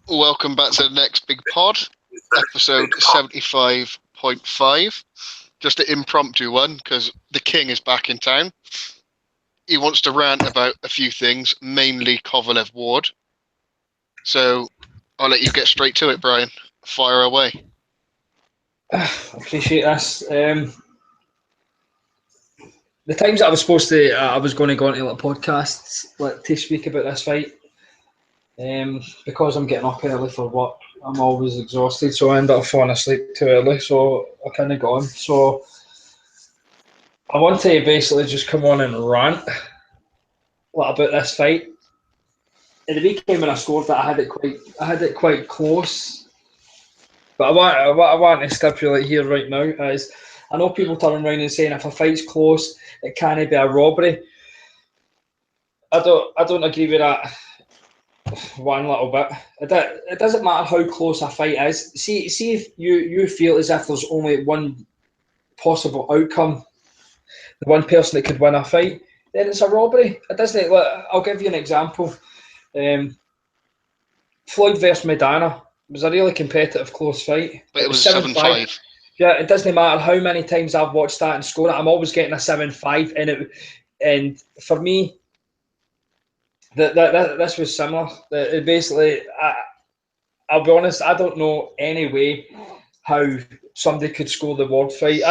Welcome back to the next big pod, episode 75.5. Just an impromptu one because the king is back in town. He wants to rant about a few things, mainly Kovalev Ward. So I'll let you get straight to it, Brian. Fire away. Appreciate this. The times that I was supposed to, I was going to go into podcasts to speak about this fight. Because I'm getting up early for work, I'm always exhausted, so I end up falling asleep too early. So I kind of go on. So I want to basically just come on and rant about this fight. At the weekend when I scored that, I had it quite close. But I want to stipulate here right now is I know people turning around and saying if a fight's close, it can't be a robbery. I don't agree with that one little bit. It doesn't matter how close a fight is. See if you feel as if there's only one possible outcome, the one person that could win a fight, then it's a robbery. It doesn't. I'll give you an example. Floyd versus Maidana was a really competitive, close fight. But it was 7-5. Yeah, it doesn't matter how many times I've watched that and scored it. I'm always getting a 7-5, and for me, this was similar. Basically, I'll be honest, I don't know any way how somebody could score the Ward fight.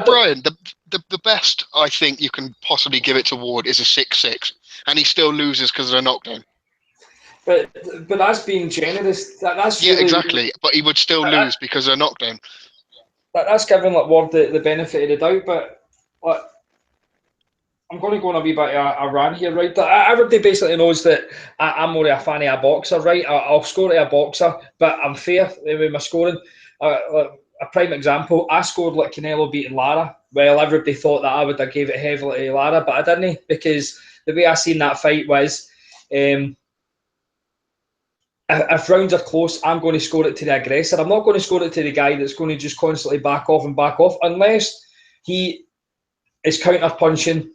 Brian, the best I think you can possibly give it to Ward is a 6-6, and he still loses because of a knockdown. But that's being generous. That's yeah, really, exactly. But he would still lose because of a knockdown. That's giving Ward the benefit of the doubt. But I'm going to go on a wee bit of a rant here, right? Everybody basically knows that I'm more a fan of a boxer, right? I'll score to a boxer, but I'm fair with my scoring. A prime example, I scored like Canelo beating Lara. Well, everybody thought that I would have gave it heavily to Lara, but I didn't, because the way I seen that fight was, if rounds are close, I'm going to score it to the aggressor. I'm not going to score it to the guy that's going to just constantly back off, unless he is counter punching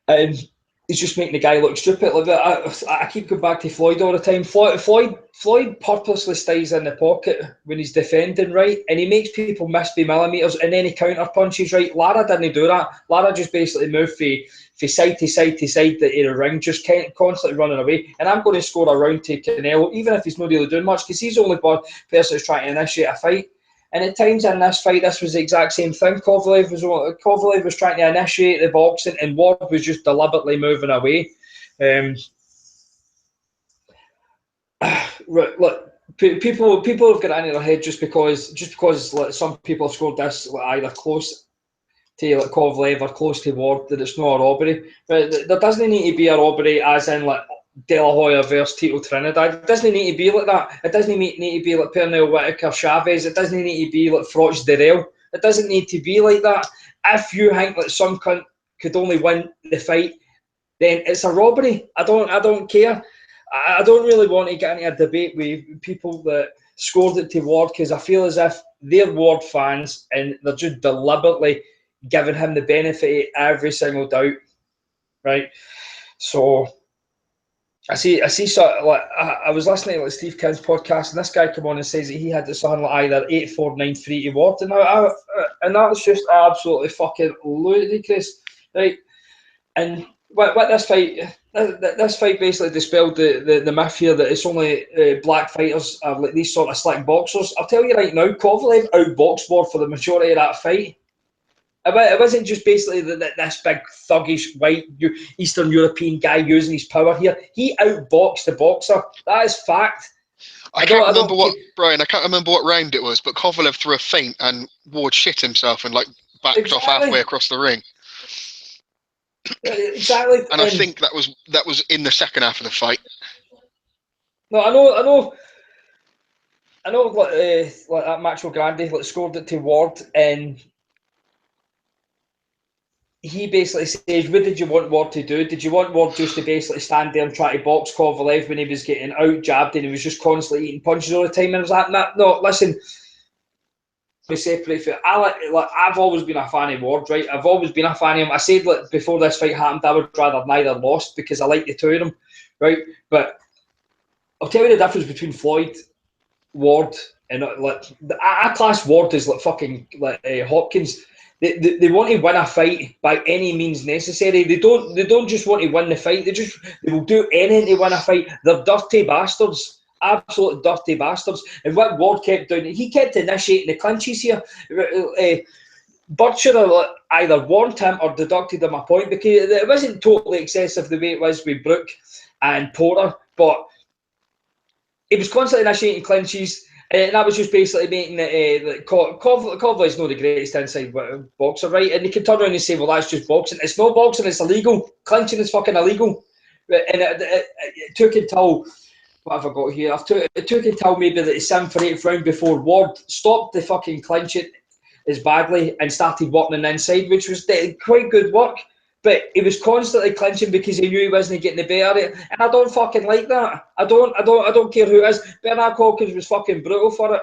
and he's just making the guy look stupid. Like I keep going back to Floyd all the time. Floyd purposely stays in the pocket when he's defending, right? And he makes people miss by millimetres, and then he counter punches, right? Lara didn't do that. Lara just basically moved from side to side to side to the ring, just constantly running away. And I'm going to score a round to Canelo, even if he's not really doing much, because he's the only person that's trying to initiate a fight. And at times in this fight, this was the exact same thing. Kovalev was trying to initiate the boxing, and Ward was just deliberately moving away. Look, people have got into their head just because like, some people have scored this either close to like Kovalev or close to Ward, that it's not a robbery. But there doesn't need to be a robbery as in like De La Hoya versus Tito Trinidad. It doesn't need to be like that. It doesn't need to be like Pernell Whitaker Chavez. It doesn't need to be like Froch Darrell. It doesn't need to be like that. If you think that some cunt could only win the fight, then it's a robbery. I don't care. I don't really want to get into a debate with people that scored it to Ward, because I feel as if they're Ward fans and they're just deliberately giving him the benefit of every single doubt, right? So I see. So like I was listening to like Steve Kidd's podcast, and this guy come on and says that he had something like either 8-4, 9-3 to Ward, and that's just absolutely fucking ludicrous, right? And what this fight basically dispelled the myth here that it's only black fighters are like these sort of slick boxers. I'll tell you right now, Kovalev outboxed Ward for the majority of that fight. It wasn't just basically this big thuggish white Eastern European guy using his power here. He outboxed the boxer. That is fact. I can't remember what round it was, but Kovalev threw a feint and Ward shit himself and like backed off halfway across the ring. Exactly. And I think that was in the second half of the fight. No, I know. Like that Macho Grande scored it to Ward, and he basically says, what did you want Ward to do? Did you want Ward just to basically stand there and try to box Kovalev when he was getting out jabbed and he was just constantly eating punches all the time? And I was like, no, listen, we separate for I've always been a fan of Ward, right? I've always been a fan of him. I said before this fight happened, I would rather neither lost, because I like the two of them, right? But I'll tell you the difference between Floyd, Ward, and like I class Ward as like fucking like Hopkins. They want to win a fight by any means necessary. They don't just want to win the fight. They will do anything to win a fight. They're dirty bastards, absolute dirty bastards. And what Ward kept doing, he kept initiating the clinches here. Burt should have either warned him or deducted him a point, because it wasn't totally excessive the way it was with Brook and Porter, but he was constantly initiating clinches, and that was just basically making it. Kovley's not the greatest inside boxer, right? And they can turn around and say, well, that's just boxing. It's not boxing, it's illegal. Clinching is fucking illegal. And it took until, what have I got here? It took until maybe the 7th or 8th round before Ward stopped the fucking clinching as badly and started working on the inside, which was quite good work. But he was constantly clinching because he knew he wasn't getting the better of it, and I don't fucking like that. I don't care who it is. Bernard Hopkins was fucking brutal for it,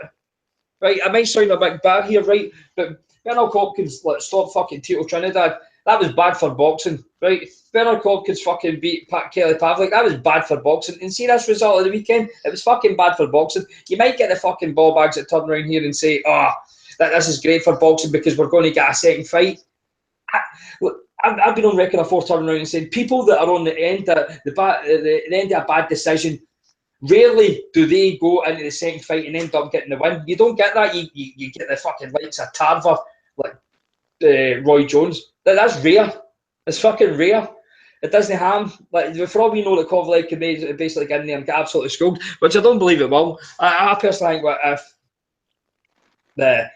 right? I might sound a bit bad here, right? But Bernard Hopkins stopped fucking Tito Trinidad. That was bad for boxing, right? Bernard Hopkins fucking beat Kelly Pavlik. That was bad for boxing. And see this result of the weekend? It was fucking bad for boxing. You might get the fucking ball bags that turn around here and say, this is great for boxing because we're going to get a second fight. I've been on record before turning around and saying people that are on the end of the end of a bad decision, rarely do they go into the second fight and end up getting the win. You don't get that. You get the fucking likes of Tarver, like Roy Jones. That's rare. It's fucking rare. It doesn't harm. Like, for all we know, that Kovalev can basically get in there and get absolutely schooled, which I don't believe it will. I personally think if the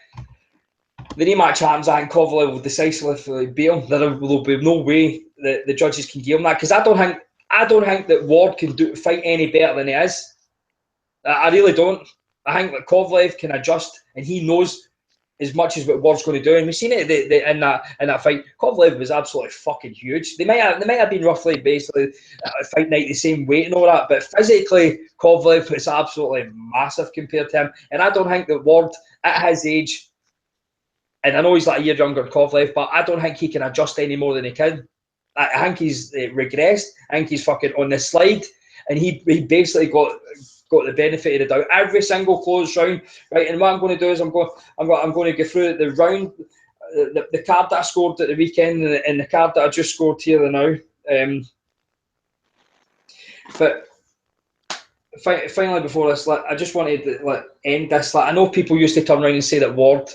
rematch happens, I think Kovalev will decisively beat him. There will be no way that the judges can give him that, because I don't think that Ward can fight any better than he is. I really don't. I think that Kovalev can adjust, and he knows as much as what Ward's going to do. And we've seen it in that fight. Kovalev was absolutely fucking huge. They might have been roughly basically fight night the same weight and all that, but physically Kovalev was absolutely massive compared to him. And I don't think that Ward at his age, and I know he's like a year younger than Kovalev, but I don't think he can adjust any more than he can. I think he's regressed. I think he's fucking on the slide, and he basically got the benefit of the doubt every single close round, right? And what I'm going to do is I'm going to go through the round, the card that I scored at the weekend, and the card that I just scored here and now. But finally, before this, I just wanted to end this. I know people used to turn around and say that Ward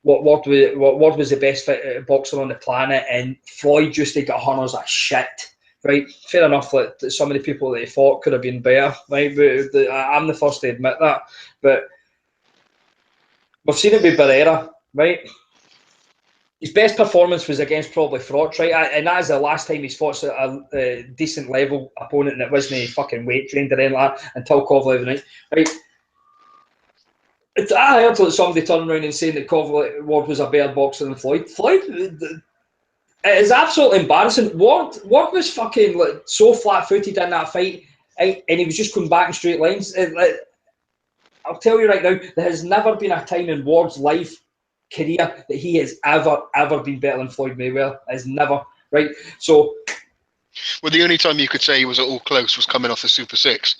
was the best boxer on the planet, and Floyd used to get hunters of shit. Right, fair enough. Some of the people that he fought could have been better. Right, but I'm the first to admit that. But we've seen it with Barrera. Right, his best performance was against probably Fraught. Right, and that is the last time he's fought a decent level opponent, and it wasn't fucking weight trained or anything like that until Kovalev. Right. I heard somebody turning around and saying that Ward was a better boxer than Floyd. It is absolutely embarrassing. Ward was fucking so flat-footed in that fight, and he was just coming back in straight lines. I'll tell you right now, there has never been a time in Ward's career that he has ever been better than Floyd Mayweather. Has never, right? So, well, the only time you could say he was at all close was coming off the Super 6,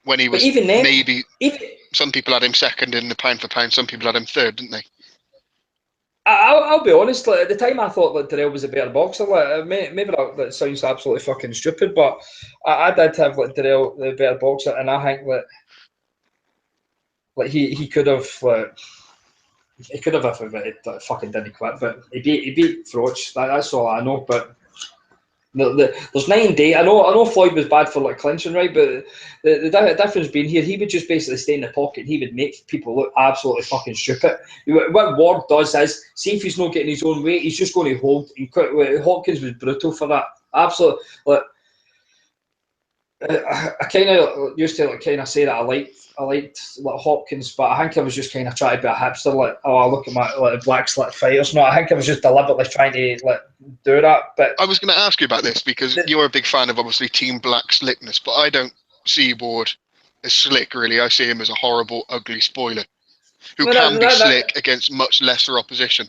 when he was even then, maybe. Some people had him second in the pound for pound. Some people had him third, didn't they? I'll be honest. At the time, I thought that Darrell was a better boxer. Maybe that sounds absolutely fucking stupid, but I did have Darrell the better boxer, and I think that he could have if it fucking didn't quit, but he beat Froch. That's all I know. But there's 9 days. I know Floyd was bad for clinching, right? But the difference being here, he would just basically stay in the pocket and he would make people look absolutely fucking stupid. What Ward does is, see if he's not getting his own weight, he's just going to hold. Hopkins was brutal for that. Absolutely. I kind of used to say that I liked Hopkins, but I think I was just kind of trying to be a hipster. I look at my black slit fighters. No, I think I was just deliberately trying to do that. But I was going to ask you about this because you're a big fan of obviously Team Black slickness, but I don't see Ward as slick really. I see him as a horrible, ugly spoiler who can be slick against much lesser opposition,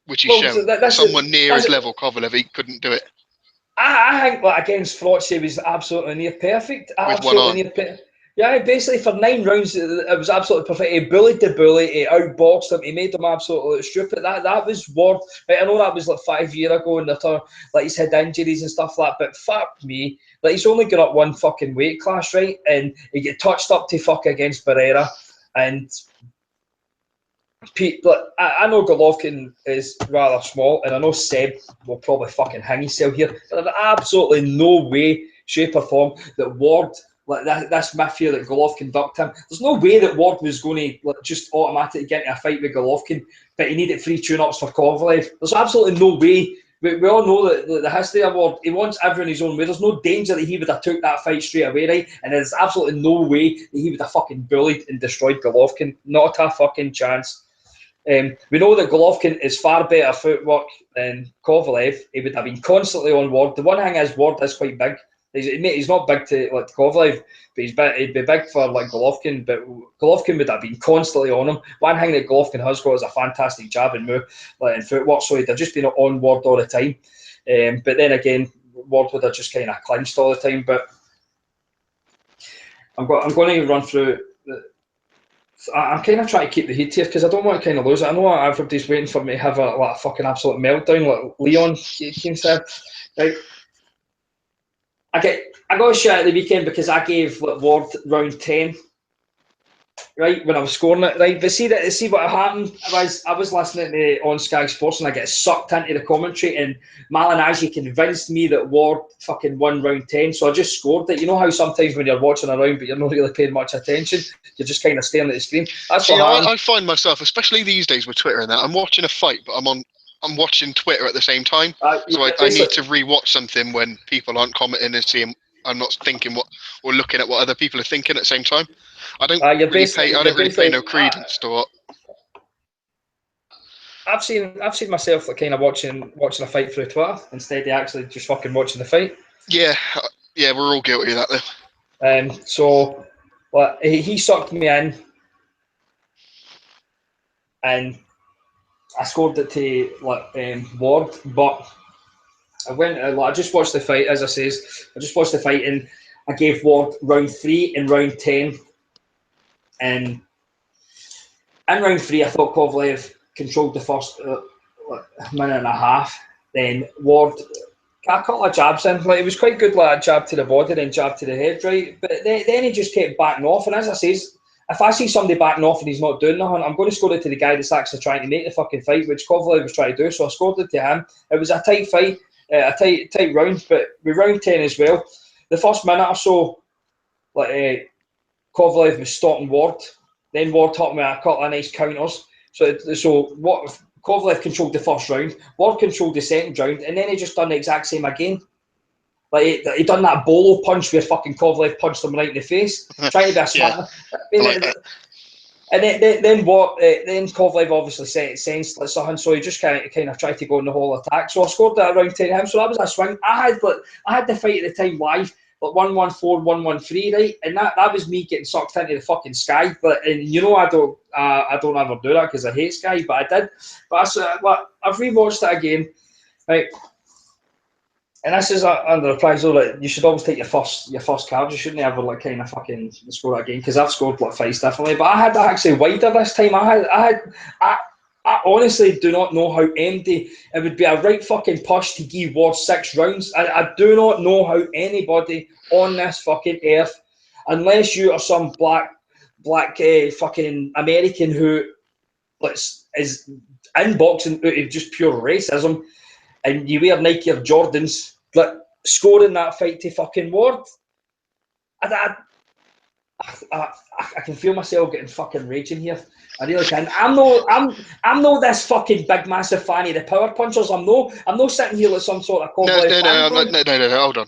which he's shown. Someone near his level, Kovalev, he couldn't do it. I think like against Frotze was absolutely near perfect. with one Absolutely arm. near perfect. Yeah, basically for 9 rounds, it was absolutely perfect. He bullied the bully, he outboxed him, he made him absolutely stupid. That was Ward. Right, I know that was like 5 years ago, and like he's had injuries and stuff like that. But fuck me, like he's only got up one fucking weight class, right? And he get touched up to fuck against Barrera, and Pete, like, I know Golovkin is rather small, and I know Seb will probably fucking hang himself here, but there's absolutely no way, shape, or form that Ward, like this myth here that Golovkin ducked him, there's no way that Ward was going to like, just automatically get into a fight with Golovkin, but he needed 3 tune-ups for Kovalev. There's absolutely no way. We all know that the history of Ward, he wants everyone his own way. There's no danger that he would have took that fight straight away, right? And there's absolutely no way that he would have fucking bullied and destroyed Golovkin. Not a fucking chance. We know that Golovkin is far better footwork than Kovalev. He would have been constantly on Ward. The one thing is Ward is quite big. He's not big to like Kovalev, but he'd be big for like Golovkin. But Golovkin would have been constantly on him. One thing that Golovkin has got is a fantastic jab and move, like in footwork. So he'd have just been on Ward all the time. But then again, Ward would have just kind of clinched all the time. But I'm going to run through. I'm kind of trying to keep the heat here because I don't want to kind of lose it. I know everybody's waiting for me to have a fucking absolute meltdown, like Leon Keane said. Right, I got a shot at the weekend because I gave like, Ward round 10. Right, when I was scoring it, right, but see what happened. I was listening to on Sky Sports and I get sucked into the commentary, and Malignaggi convinced me that Ward fucking won round 10, so I just scored it. You know how sometimes when you're watching a round but you're not really paying much attention, you're just kind of staring at the screen. That's See, what happened. I find myself, especially these days with Twitter and that, I'm watching a fight, but I'm watching Twitter at the same time. So I need to rewatch something when people aren't commenting and seeing. I'm not thinking what or looking at what other people are thinking at the same time. I don't really pay no credence to what. I've seen myself like kind of watching a fight through Twitter instead of actually just fucking watching the fight. Yeah, we're all guilty of that though. So, well, he sucked me in, and I scored it to like Ward, but I went. I just watched the fight, as I says. I just watched the fight, and I gave Ward round 3 and round 10, and in round 3, I thought Kovalev controlled the first minute and a half. Then Ward got a couple of jabs in. Like, it was quite good, like jab to the body, then jab to the head, right? But then he just kept backing off. And as I says, if I see somebody backing off and he's not doing nothing, I'm going to score it to the guy that's actually trying to make the fucking fight, which Kovalev was trying to do. So I scored it to him. It was a tight fight, a tight round, but with round 10 as well, the first minute or so, like Kovalev was stopping Ward. Then Ward hit me a couple of nice counters. So what Kovalev controlled the first round, Ward controlled the second round, and then he just done the exact same again. Like he done that bolo punch where fucking Kovalev punched him right in the face, trying to be a smart. Yeah, And then what? Then Kovalev obviously sensed like something, so he just kind of tried to go in the whole attack. So I scored that around 10 him. So that was a swing. I had the fight at the time live, like 114, 113, right? And that was me getting sucked into the fucking Sky. But and you know I don't ever do that because I hate Sky, but I did. But I've rewatched it again, right? And this is under the prize though, like you should always take your first card. You shouldn't ever like kind of fucking score that game because I've scored like fights differently. But I had that actually wider this time. I honestly do not know how MD it would be a right fucking push to give Ward 6 rounds. I do not know how anybody on this fucking earth, unless you are some black fucking American who like is in boxing out of just pure racism, and you wear Nike or Jordans, like scoring that fight to fucking Ward. I can feel myself getting fucking raging here. I really can. I'm no this fucking big massive fan of the power punchers. I'm no sitting here like some sort of Kovalev no, hold on.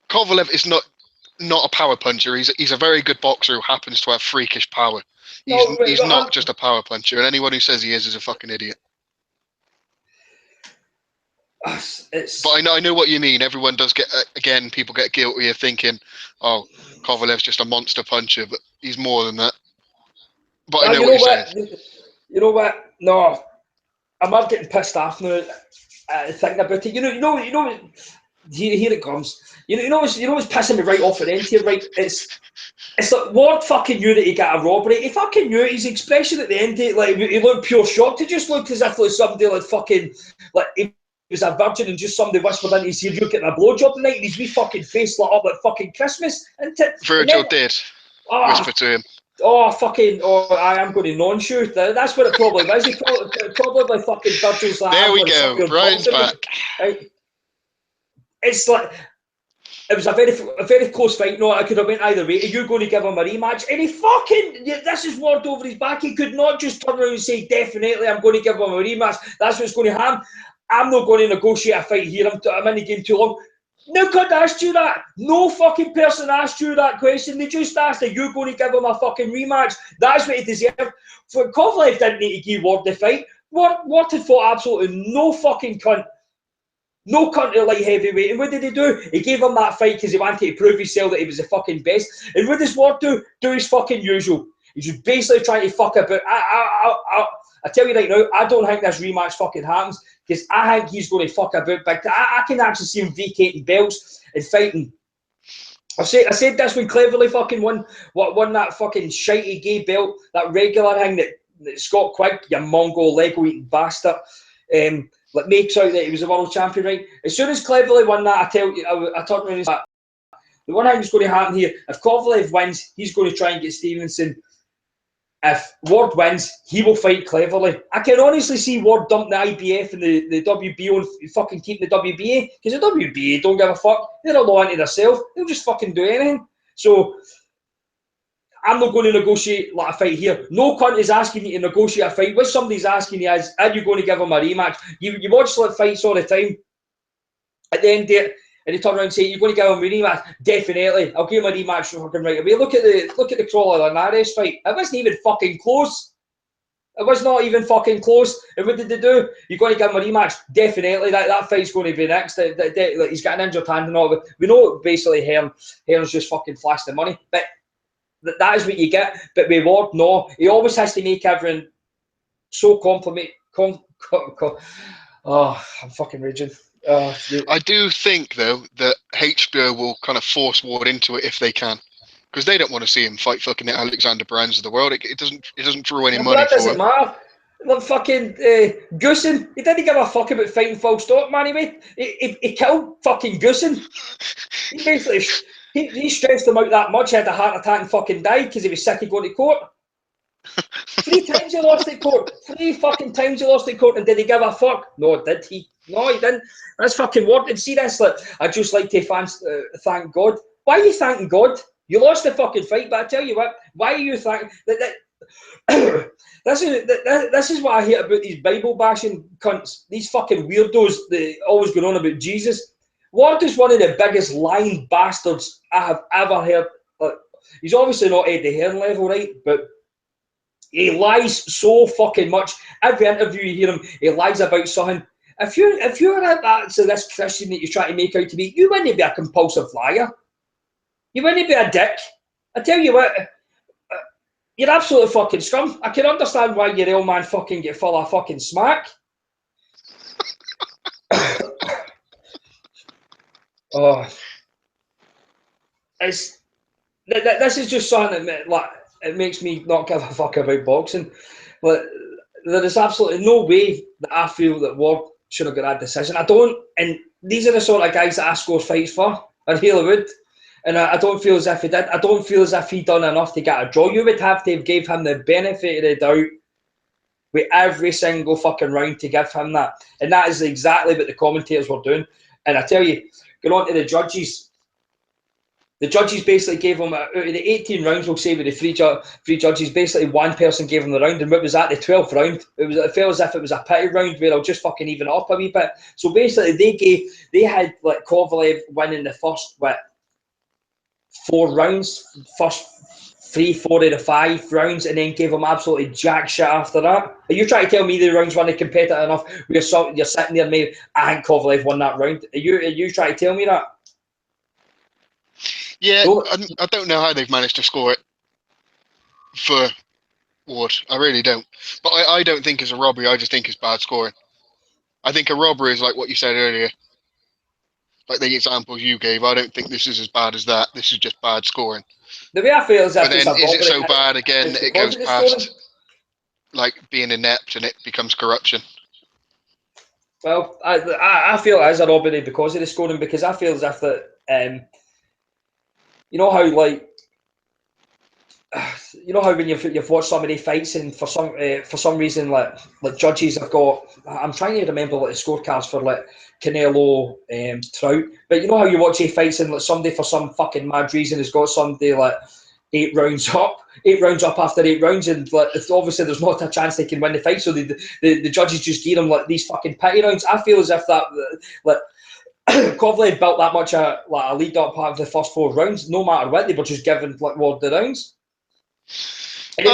Kovalev is not a power puncher. He's a very good boxer who happens to have freakish power. He's not just a power puncher, and anyone who says he is a fucking idiot. But I know what you mean. Everyone does get, again, people get guilty of thinking, oh, Kovalev's just a monster puncher, but he's more than that. But I know what you're saying. You know what? No, I'm not getting pissed off now thinking about it. You know. Here it comes. You know what's pissing me right off at the end here, right? It's like Ward fucking knew that he got a robbery. He fucking knew it. His expression at the end, like he looked pure shocked. He just looked as if like somebody like fucking like he was a virgin and just somebody whispered into his ear, "You're getting a blowjob tonight," and his wee fucking face lit up like fucking Christmas. And Virgil then, did oh, whisper to him. I am going to non-shoot. That's what it probably was. He probably fucking Virgil's like, There I'm we going to suck go. your Brian's balls. back. Right? It's like it was a very close fight. No, I could have went either way. Are you going to give him a rematch? And he fucking this is word over his back. He could not just turn around and say definitely I'm going to give him a rematch. That's what's going to happen. I'm not going to negotiate a fight here. I'm in the game too long. No cunt asked you that. No fucking person asked you that question. They just asked, are you going to give him a fucking rematch? That's what he deserved. For Kovalev didn't need to give Ward the fight. Ward had fought absolutely no fucking cunt. No cunt to light heavyweight. And what did he do? He gave him that fight because he wanted to prove himself that he was the fucking best. And what does Ward do? Do his fucking usual. He's just basically trying to fuck about. I tell you right now, I don't think this rematch fucking happens because I think he's going to fuck about big. I can actually see him vacating belts and fighting. I said this when Cleverly fucking won that fucking shitey gay belt, that regular thing that Scott Quigg, you Mongol Lego eating bastard, like makes out that he was a world champion, right? As soon as Cleverly won that, I tell you, I turned around and said, the one thing that's going to happen here, if Kovalev wins, he's going to try and get Stevenson. If Ward wins, he will fight Cleverly. I can honestly see Ward dump the IBF and the WBO and fucking keep the WBA because the WBA don't give a fuck. They're a law unto themselves. They'll just fucking do anything. So I'm not going to negotiate like a fight here. No cunt is asking you to negotiate a fight. What somebody's asking you is, are you going to give him a rematch? You watch like fights all the time. At the end of it, and he turn around and say, "You're going to give him a rematch?" Definitely, I'll give him a rematch fucking right away. Look at the Crawler Linares fight. It wasn't even fucking close. It was not even fucking close. And what did they do? You're going to give him a rematch? Definitely. That fight's going to be next. He's got an injured hand and all. We know basically Hearn's just fucking flashed the money. But that is what you get. But with Ward, no. He always has to make everyone so oh, I'm fucking raging. I do think though that HBO will kind of force Ward into it if they can, because they don't want to see him fight fucking Alexander Brands of the world. It doesn't draw any money that for doesn't him. matter. Like fucking Goosen, he didn't give a fuck about fighting full stop, man. He killed fucking Goosen. He basically he stressed him out that much. He had a heart attack and fucking died because he was sick of going to court. 3 times he lost at court. 3 fucking times he lost at court, and did he give a fuck? No, did he? No, he didn't. That's fucking what. And see this, like, I just like to thank God. Why are you thanking God? You lost the fucking fight, but I tell you what, why are you thanking that this is what I hate about these Bible bashing cunts, these fucking weirdos that always go on about Jesus. Ward is one of the biggest lying bastards I have ever heard. Like, he's obviously not Eddie Hearn level, right? But he lies so fucking much. Every interview you hear him, he lies about something. If you're at that, so this Christian that you're trying to make out to be, you wouldn't be a compulsive liar. You wouldn't be a dick. I tell you what, you're absolutely fucking scum. I can understand why your old man fucking get full of fucking smack. Oh, this is just something that like it makes me not give a fuck about boxing. But there is absolutely no way that I feel that Ward should have got that decision. I don't, and these are the sort of guys that I score fights for. I really would. And I don't feel as if he did. I don't feel as if he done enough to get a draw. You would have to have gave him the benefit of the doubt with every single fucking round to give him that. And that is exactly what the commentators were doing. And I tell you, going on to the judges basically gave him, out of the 18 rounds, we'll say, with the three judges, basically one person gave him the round. And what was that, the 12th round? It felt as if it was a pity round where I'll just fucking even up a wee bit. So basically they had like Kovalev winning the first, 4 rounds, first 3, 4 of the 5 rounds, and then gave him absolutely jack shit after that. Are you trying to tell me the rounds weren't competitive enough? You're sitting there, maybe I think Kovalev won that round. Are you trying to tell me that? Yeah, I don't know how they've managed to score it for Ward. I really don't. But I don't think it's a robbery. I just think it's bad scoring. I think a robbery is like what you said earlier. Like the example you gave, I don't think this is as bad as that. This is just bad scoring. The way I feel is But if it's then, a is it robbery, so bad again it's that it because goes of the scoring. past like being inept and it becomes corruption? Well, I feel it is a robbery because of the scoring, because I feel as if that, you know how like, you know how when you've watched so many fights and for some reason like judges have got, I'm trying to remember like the scorecards for like Canelo, Trout, but you know how you watch a fights and like somebody for some fucking mad reason has got somebody like 8 rounds up after 8 rounds, and like it's obviously there's not a chance they can win the fight, so the judges just give them like these fucking pity rounds. I feel as if that like Kovalev built that much like a lead up part of the first 4 rounds, no matter what, they were just giving like Ward the rounds. And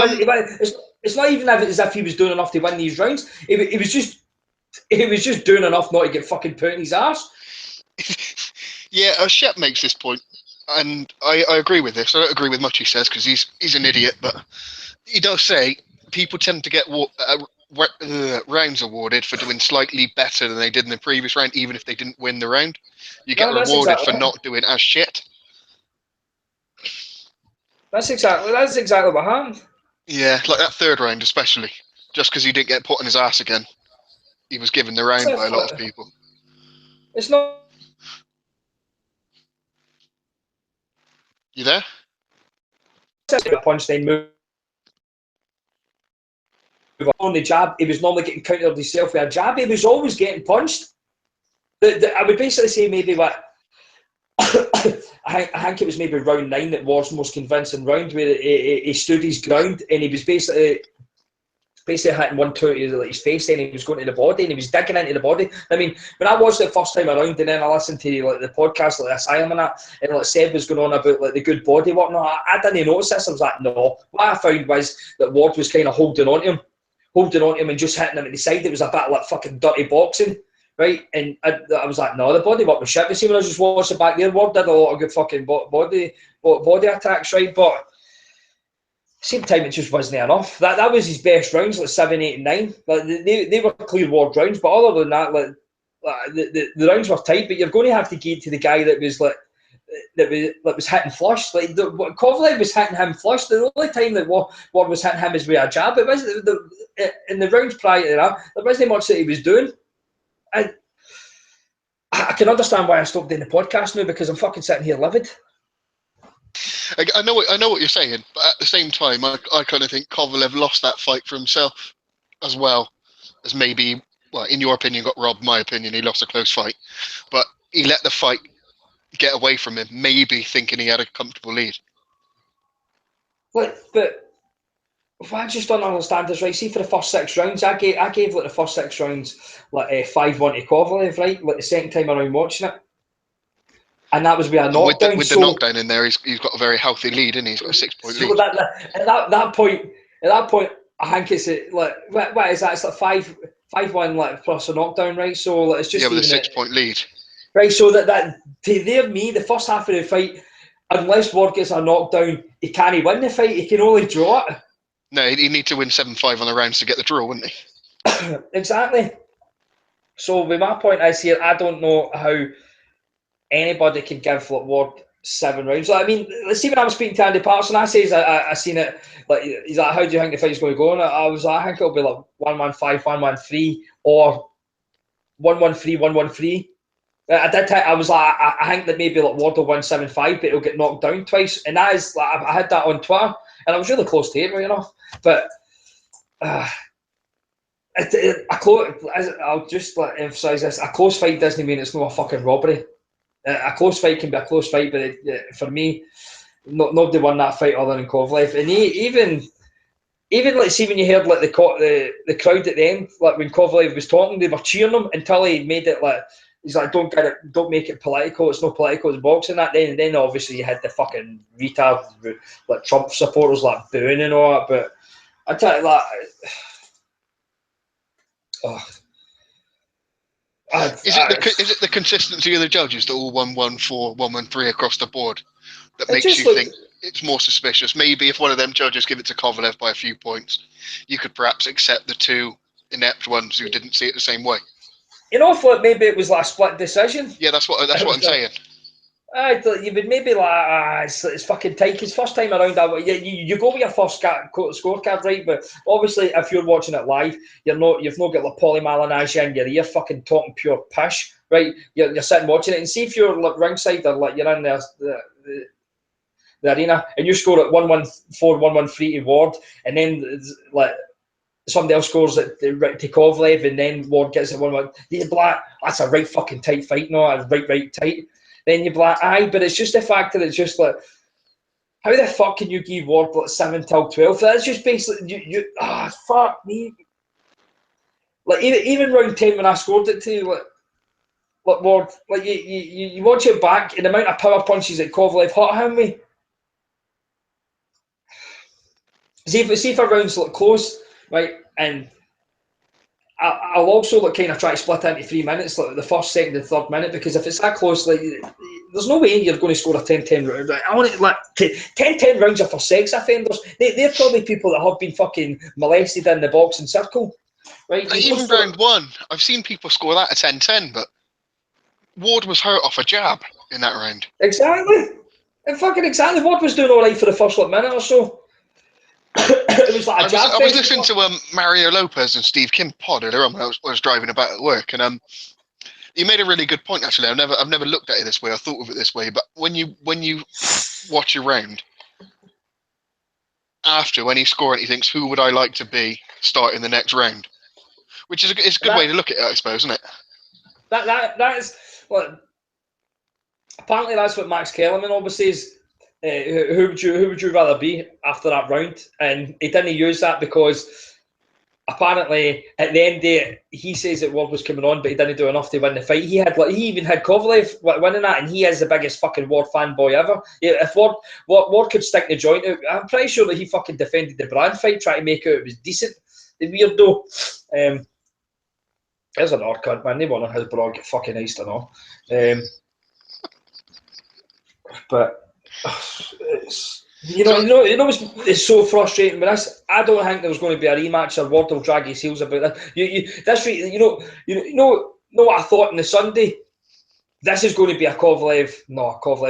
it's not even as if he was doing enough to win these rounds. He was just doing enough not to get fucking put in his arse. Yeah, Shep makes this point, and I agree with this. I don't agree with much he says because he's an idiot, but he does say people tend to get rounds awarded for doing slightly better than they did in the previous round, even if they didn't win the round. You get No, that's rewarded for exactly it. not doing as shit. That's exactly what happened. Yeah, like that third round especially, just because he didn't get put on his ass again. He was given the round by a lot of people. It's not You there? a punch then move on the jab. He was normally getting countered himself with a jab. He was always getting punched. I would basically say maybe what I think it was maybe round 9 that was most convincing round, where he stood his ground and he was basically hitting 1-2 to like his face, and he was going to the body and he was digging into the body. I mean, when I watched it the first time around and then I listened to like the podcast, like Asylum and that, and like Seb was going on about like the good body work, no, I didn't notice this. I was like, no. What I found was that Ward was kind of holding on to him and just hitting him at the side. It was a bit like fucking dirty boxing, right? And I was like, no, the body work was shit. But see, when I just watched it back there, Ward did a lot of good fucking body attacks, right? But same time, it just wasn't enough. That was his best rounds, like 7, 8, and 9. Like they were clear Ward rounds, but other than that, like the rounds were tight. But you're going to have to give it to the guy that was like that was hitting flush. Like Kovalev was hitting him flush. The only time that Ward was hitting him is with a jab. It was in the rounds prior to that, there wasn't much that he was doing. And I can understand why I stopped doing the podcast now, because I'm fucking sitting here livid. I know what you're saying, but at the same time, I kind of think Kovalev lost that fight for himself as well as maybe, well, in your opinion, got robbed. My opinion, he lost a close fight, but he let the fight get away from him, maybe thinking he had a comfortable lead. But I just don't understand this, right? See, for the first 6 rounds, I gave like the first 6 rounds like 5-1 to Kovalev, right? Like the second time around watching it, and that was with a And knockdown. with the knockdown in there, he's got a very healthy lead, and he's got a 6-point so lead. At that point, I think it's like what is that? It's like 5-1 like plus a knockdown, right? So like, it's just with a even 6-point lead. Right, so that to their me, the first half of the fight, unless Ward gets a knockdown, he can't win the fight. He can only draw it. No, he'd need to win 7-5 on the rounds to get the draw, wouldn't he? Exactly. So with my point is here, I don't know how anybody can give like Ward 7 rounds. Like, I mean, let's see, when I was speaking to Andy Patterson, I says I seen it, like he's like, how do you think the fight's going to go? And I was like, I think it'll be like 1-1-5, 1-1-3, or 1-1-3, 1-1-3. I was like, I think that maybe like Ward will win 7-5, but he'll get knocked down twice. And that is like, I had that on Twitter, and I was really close to it, right enough. But I'll just like emphasise this: a close fight doesn't mean it's not a fucking robbery. A close fight can be a close fight, but for me, nobody won that fight other than Kovalev. And even like, see, when you heard like the crowd at the end, like when Kovalev was talking, they were cheering him until he made it like, he's like, don't make it political. It's not political, it's boxing. That then obviously you had the fucking retard like Trump supporters like booing and all that. But I tell you, like, Is it the consistency of the judges that all 1-1-4, 1-1-3 across the board that makes you think it's more suspicious? Maybe if one of them judges give it to Kovalev by a few points, you could perhaps accept the two inept ones who didn't see it the same way. You know, if maybe it was like a split decision. Yeah, that's what I'm saying. I thought you would maybe like, it's fucking tight. Because first time around, you go with your first scorecard, right? But obviously, if you're watching it live, you've not got like Polly Malignaggia in your ear, fucking talking pure pish, right? You're sitting watching it, and see if you're like ringside or like you're in the arena, and you score at 1-1-4, 1-1-3 to Ward, and then like somebody else scores at to Kovalev, and then Ward gets it 1-1. You're like, that's a right fucking tight fight, no? It's right tight. Then you're like, aye, but it's just the fact that it's just like, how the fuck can you give Ward like 7 till 12? That's just basically fuck me. Like even round 10 when I scored it to you, like Ward, like you watch it back, and the amount of power punches that Kovalev hit me. See if a round's like close, right, and I'll also like kind of try to split into 3 minutes, like the first, second, and third minute, because if it's that close, like there's no way you're going to score a 10-10 round. Right? I want it like 10-10 rounds are for sex offenders. They're probably people that have been fucking molested in the boxing circle, right? Like, even round one, I've seen people score that at 10-10, but Ward was hurt off a jab in that round. Exactly, and fucking exactly. Ward was doing all right for the first like minute or so. It was like a jab. I was listening to Mario Lopez and Steve Kim pod earlier on when I was driving about at work, and you made a really good point. Actually, I've never looked at it this way. I thought of it this way, but when you watch a round after, when he's scoring, he thinks, "Who would I like to be starting the next round?" Which is it's a good way to look at it, I suppose, isn't it? That is well, apparently that's what Max Kellerman always says. Who would you rather be after that round? And he didn't use that because apparently at the end of it, he says that Ward was coming on, but he didn't do enough to win the fight. He even had Kovalev winning that, and he is the biggest fucking Ward fanboy ever. Yeah, if Ward could stick the joint out, I'm pretty sure that he fucking defended the Brand fight, trying to make out it was decent. The weirdo. There's an cunt, man. They want on his blog, get fucking iced and all. But it's it's so frustrating with this. I don't think there was going to be a rematch or Ward will drag his heels about that. You know what I thought on the Sunday. This is going to be a Kovalev,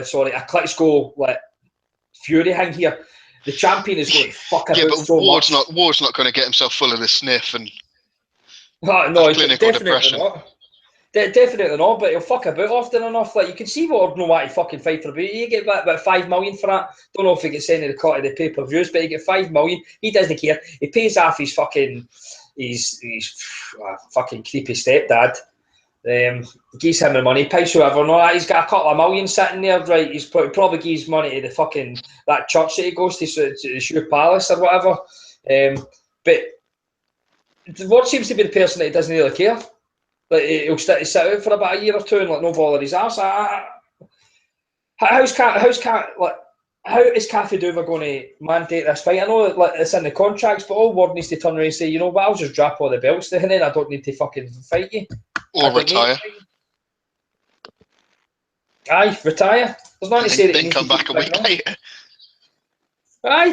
sorry, a Klitschko like Fury thing here. The champion is going to fuck about so much. Ward's not going to get himself full of the sniff and no, clinical depression. Not. Definitely not, but he'll fuck about often enough. Like you can see what no what he fucking fight for about. You get about $5 million for that. Don't know if he gets any of the cut of the pay-per-views, but he get $5 million. He doesn't care. He pays off his fucking fucking creepy stepdad. Gives him the money, pays whoever. No, he's got a couple of million sitting there, right? He's probably gives money to the fucking that church that he goes to, so the Shoe Palace or whatever. But what seems to be the person that he doesn't really care. Like he'll sit out for about a year or two and like no bother his ass. How is Cafe Duva going to mandate this fight? I know like it's in the contracts, but all Ward needs to turn around and say, you know what, I'll just drop all the belts then, and then I don't need to fucking fight you. Or retire. Aye, retire. There's nothing to say that then come back a week later. Aye,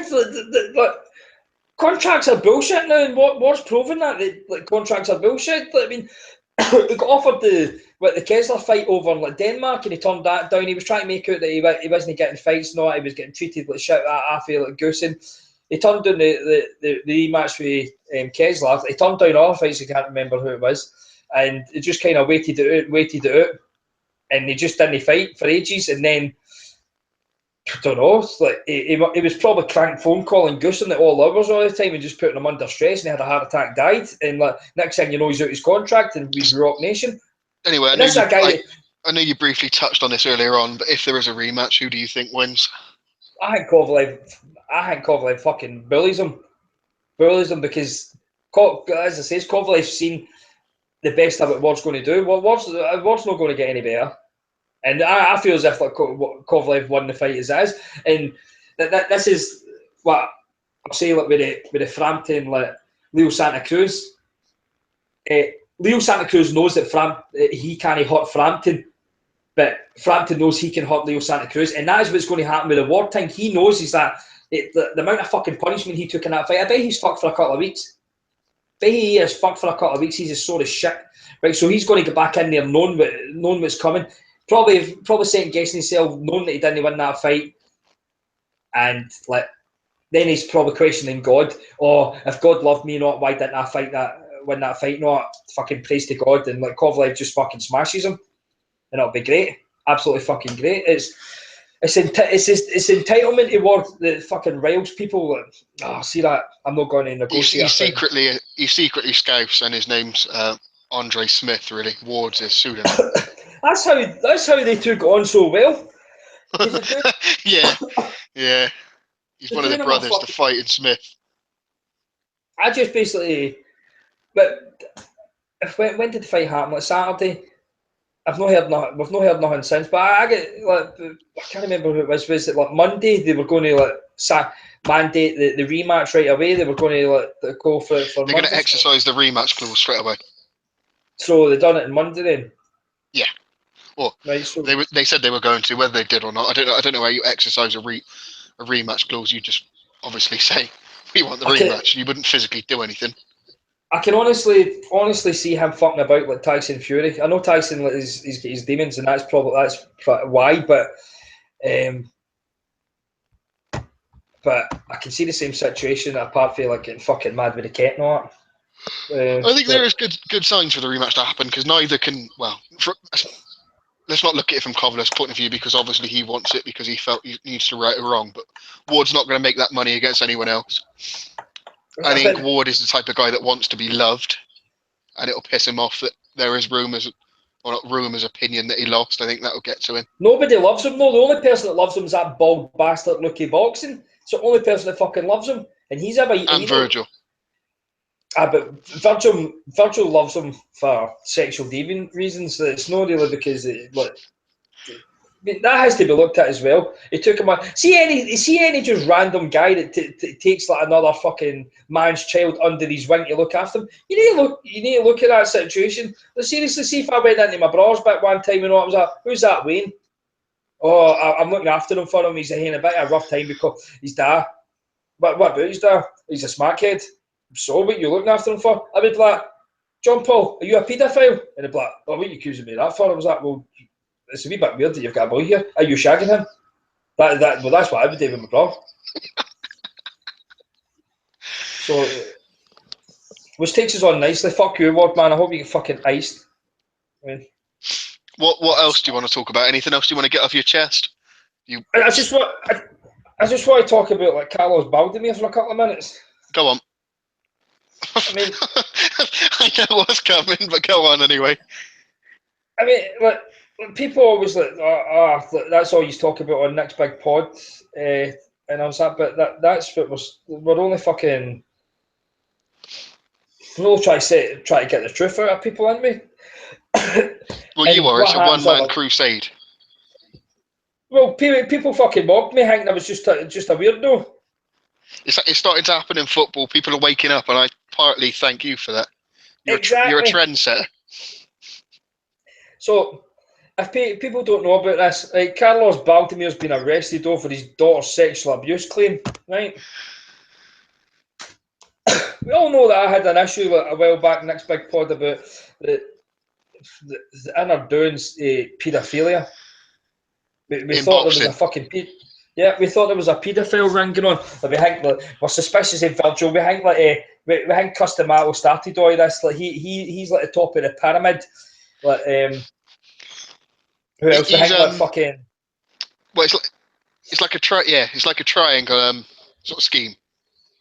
contracts are bullshit now, and what's proven that contracts are bullshit? I mean, he got offered the Kessler fight over in Denmark, and he turned that down. He was trying to make out that he wasn't getting fights, no, he was getting treated like shit. I feel like goosing. He turned down the rematch with Kessler. He turned down other fights. I can't remember who it was, and he just kind of waited it out, and he just didn't fight for ages, and then. I don't know. Like he was probably crank phone calling Goosen at all hours all the time and just putting him under stress, and he had a heart attack, died, and like next thing you know, he's out his contract and he's Rock Nation. Anyway, I know you briefly touched on this earlier on, but if there is a rematch, who do you think wins? I think Kovalev fucking bullies him because, as I say, Kovalev's seen the best of what Ward's going to do. Well, Ward's not going to get any better. And I feel as if like Kovalev won the fight as is, and this is what I'll say like with the Frampton like Leo Santa Cruz. Leo Santa Cruz knows that he can't hurt Frampton, but Frampton knows he can hurt Leo Santa Cruz, and that is what's going to happen with the Ward thing. He knows is that the amount of fucking punishment he took in that fight. I bet he's fucked for a couple of weeks. he is fucked for a couple of weeks. He's as sore as shit. Right, so he's going to get back in there knowing what's coming. Probably second guessing himself, knowing that he didn't win that fight. And like then he's probably questioning God. Or if God loved me not, why didn't I win that fight? Not fucking praise to God. And like Kovalev just fucking smashes him. And it'll be great. Absolutely fucking great. It's entitlement award that fucking riles people. See that? I'm not going to negotiate. He's secretly Scouse, and his name's Andre Smith. Really, Ward's his pseudonym. That's how they took on so well. Yeah. He's one of the brothers, the Fighting Smith. I just basically, but when did the fight happen? Like Saturday. I've not heard nothing. We've not heard nothing since. But I get like I can't remember who it was. Was it like Monday? They were going to like mandate the rematch right away. They were going to like go for it for. They're going to exercise the rematch clause straight away. So they done it on Monday then. Yeah. Well, right, so they said they were going to. Whether they did or not, I don't know how you exercise a rematch clause. You just obviously say we want the rematch. You wouldn't physically do anything. I can honestly see him fucking about like Tyson Fury. I know Tyson he's got his demons, and that's why. But I can see the same situation apart from like getting fucking mad with the cat and all that. I think there is good signs for the rematch to happen because neither can. Well, let's not look at it from Kovalev's point of view because obviously he wants it because he felt he needs to right a wrong. But Ward's not going to make that money against anyone else. I think Ward is the type of guy that wants to be loved, and it'll piss him off that there is rumours, or not rumours, opinion that he lost. I think that'll get to him. Nobody loves him. No, the only person that loves him is that bald bastard Lucky Boxing. It's the only person that fucking loves him, and he's ever. And Virgil. But Virgil loves him for sexual deviant reasons. It's not really because that has to be looked at as well. He took him on. See any just random guy that takes like another fucking man's child under his wing to look after him. You need to look at that situation. Let's seriously see if I went into my brother's bit one time and I was like, "Who's that, Wayne?" Oh, I'm looking after him for him. He's having a bit of a rough time because his dad. What about his dad? He's a smackhead. So what you looking after him for? I would be like, John Paul, are you a paedophile? And he'd be like, oh, what are you accusing me of that for? I was like, well, it's a wee bit weird that you've got a boy here. Are you shagging him? Well, that's what I would do with my brother. So, which takes us on nicely. Fuck you, Ward, man. I hope you get fucking iced. I mean, what else do you want to talk about? Anything else you want to get off your chest? I just want to talk about like Carlos Baldemir for a couple of minutes. Go on. I mean, I know what's coming, but go on anyway. I mean, like people always like, that's all you talk about on Next Big Pod, and I was like, but that's what we're only fucking. We'll try to get the truth out of people, aren't we? Well, you are. It's a one-man crusade. Well, people fucking mocked me, thinking I was just a weirdo. It's starting to happen in football. People are waking up, and I partly thank you for that. You're a trendsetter. So, if people don't know about this, like Carlos Baldemir's been arrested over his daughter's sexual abuse claim, right? We all know that I had an issue a while back, Next Big Pod, about the inner doings paedophilia. We thought there was a fucking we thought there was a paedophile ring going on. Like, we think we're suspicious of Virgil. We think we think Customato started all this. Like he's like the top of the pyramid. Like who else? We think like fucking. Well, it's like a triangle sort of scheme,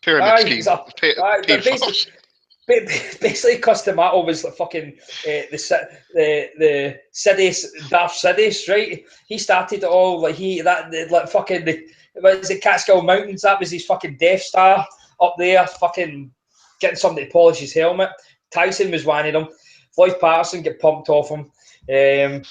pyramid scheme. Basically, Customato was like fucking the Sidious, Darth Sidious, right? He started it all like what is it, Catskill Mountains? That was his fucking Death Star up there, fucking getting somebody to polish his helmet. Tyson was one of them. Floyd Patterson get pumped off him, and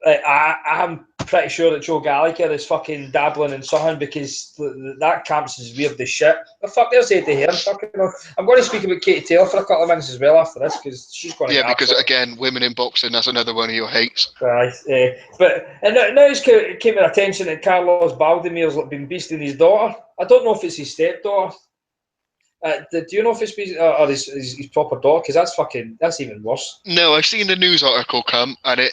I'm pretty sure that Joe Gallagher is fucking dabbling in something because that campus is weird as shit. The fuck, there's Eddie here. I'm going to speak about Katie Taylor for a couple of minutes as well after this because she's going to. Yeah, because again, women in boxing, that's another one of your hates. Right, but now it's came to attention that Carlos Baldemir's been beasting his daughter. I don't know if it's his stepdaughter. Do you know if it's or his proper daughter? Because that's even worse. No, I seen the news article come, and